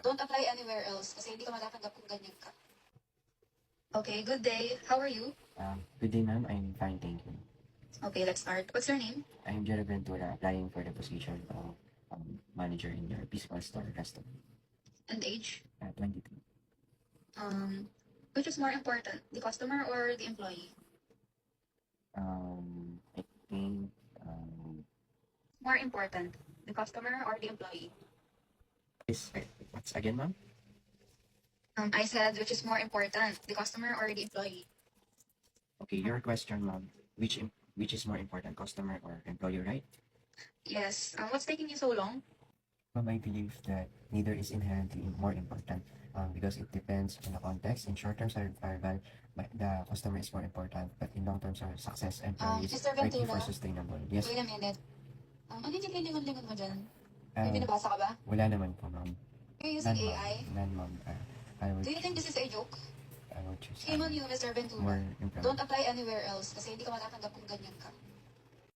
Don't apply anywhere else kasi hindi ka matatanggap kung ganyan ka. Okay, good day. How are you? Good day, ma'am. I'm fine, thank you. Okay, let's start. What's your name? I'm Jerry Ventura, applying for the position of manager in your physical store restaurant. And age? 22. Which is more important, the customer or the employee? I think More important, the customer or the employee? what's again, ma'am? I said which is more important, the customer or the employee? Okay, your question, ma'am. Which is more important, customer or employee, right? Yes. What's taking you so long? Ma'am, I believe that neither is inherently more important because it depends on the context. In short-term survival, the customer is more important, but in long-term success, employees Mr. are key for Ventura, sustainable. Yes, wait a minute. Ano yung lingon-lingon mo dyan? May uh, binabasa ka ba? wala naman po, ma'am. You're using None, ma'am. AI? None, ma'am. I would Do you think this is a joke? I would choose Shame on you, Mr. Ventura. more employment. Don't apply anywhere else kasi hindi ka matatanggap kung ganyan ka.